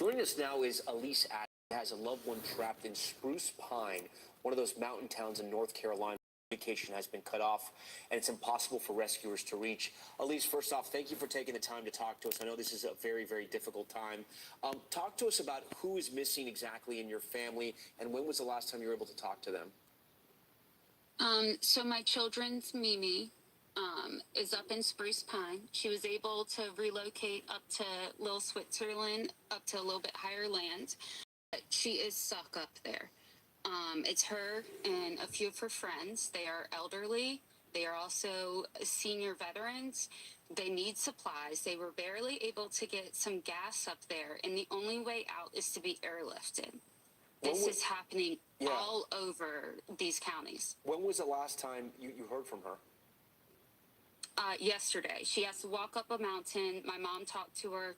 Joining us now is Elise Adams, who has a loved one trapped in Spruce Pine, one of those mountain towns in North Carolina. Communication has been cut off, and it's impossible for rescuers to reach. Elise, first off, thank you for taking the time to talk to us. I know this is a very, very difficult time. Talk to us about who is missing exactly in your family, and when was the last time you were able to talk to them? So my children's Mimi is up in Spruce Pine. She was able to relocate up to Little Switzerland, up to a little bit higher land. But she is stuck up there. It's her and a few of her friends. They are elderly. They are also senior veterans. They need supplies. They were barely able to get some gas up there, and the only way out is to be airlifted. This is happening all over these counties. When was the last time you heard from her? Yesterday. She has to walk up a mountain. My mom talked to her,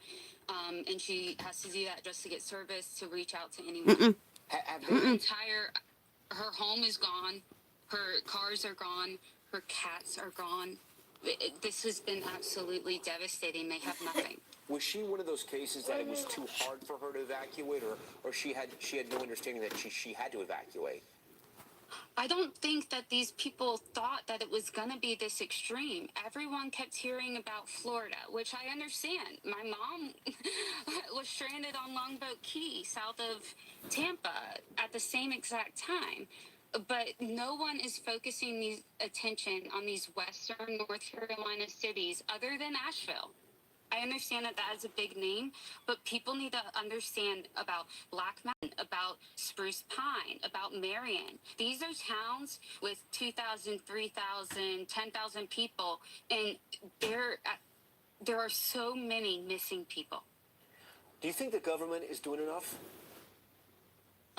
and she has to do that just to get service, to reach out to anyone. Her home is gone. Her cars are gone. Her cats are gone. This has been absolutely devastating. They have nothing. Was she one of those cases that it was too hard for her to evacuate, or she had no understanding that she had to evacuate? I don't think that these people thought that it was going to be this extreme. Everyone kept hearing about Florida, which I understand. My mom was stranded on Longboat Key, south of Tampa, at the same exact time. But no one is focusing attention on these western North Carolina cities other than Asheville. I understand that that is a big name, but people need to understand about Black Mountain, about Spruce Pine, about Marion. These are towns with 2,000, 3,000, 10,000 people, and there are so many missing people. Do you think the government is doing enough?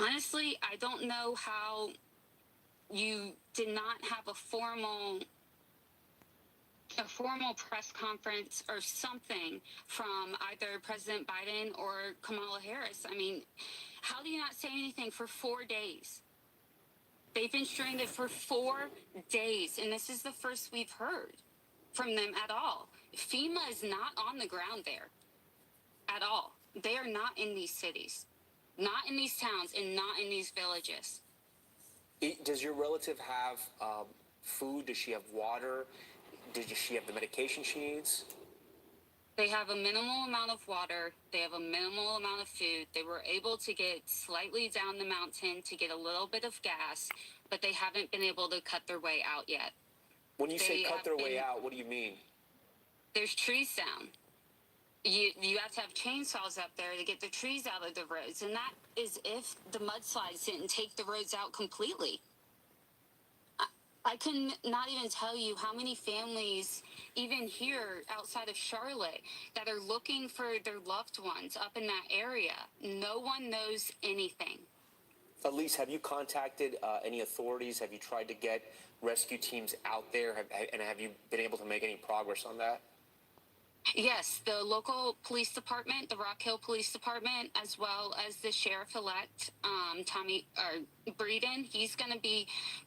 Honestly, I don't know how you did not have a formal press conference or something from either President Biden or Kamala Harris. I mean, how do you not say anything for 4 days? They've been stranded for 4 days, and this is the first we've heard from them at all. FEMA is not on the ground there at all. They are not in these cities, not in these towns, and not in these villages. Does your relative have food? Does she have water? Does she have the medication she needs? They have a minimal amount of water. They have a minimal amount of food. They were able to get slightly down the mountain to get a little bit of gas, but they haven't been able to cut their way out yet. When you say cut their way out, what do you mean? There's trees down. You have to have chainsaws up there to get the trees out of the roads, and that is if the mudslides didn't take the roads out completely. I can not even tell you how many families, even here outside of Charlotte, that are looking for their loved ones up in that area. No one knows anything. Elise, have you contacted any authorities? Have you tried to get rescue teams out there? And have you been able to make any progress on that? Yes, the local police department, the Rock Hill Police Department, as well as the sheriff-elect, Tommy Breeden,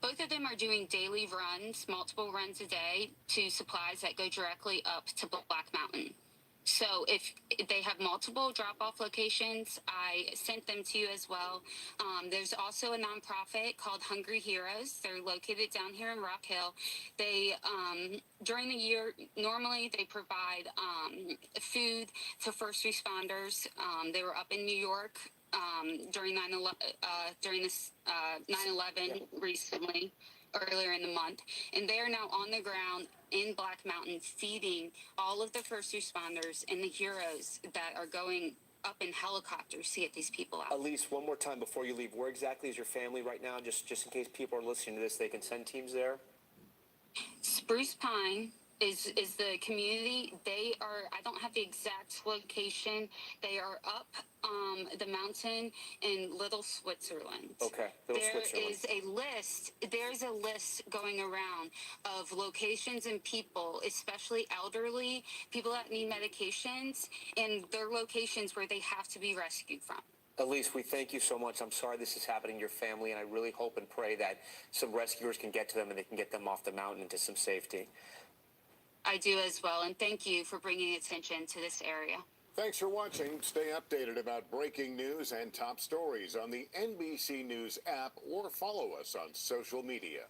both of them are doing daily runs, multiple runs a day to supplies that go directly up to Black Mountain. So if they have multiple drop-off locations, I sent them to you as well. There's also a nonprofit called Hungry Heroes. They're located down here in Rock Hill. They, during the year, normally they provide food to first responders. They were up in New York during 9/11 recently, earlier in the month, and they are now on the ground in Black Mountain feeding all of the first responders and the heroes that are going up in helicopters to get these people out. Elise, one more time before you leave, where exactly is your family right now? Just in case people are listening to this, they can send teams there. Spruce Pine is the community. They are, I don't have the exact location. They are up the mountain in Little Switzerland. Okay, There's a list going around of locations and people, especially elderly, people that need medications, and their locations where they have to be rescued from. Elise, we thank you so much. I'm sorry this is happening to your family, and I really hope and pray that some rescuers can get to them and they can get them off the mountain into some safety. I do as well, and thank you for bringing attention to this area. Thanks for watching. Stay updated about breaking news and top stories on the NBC News app or follow us on social media.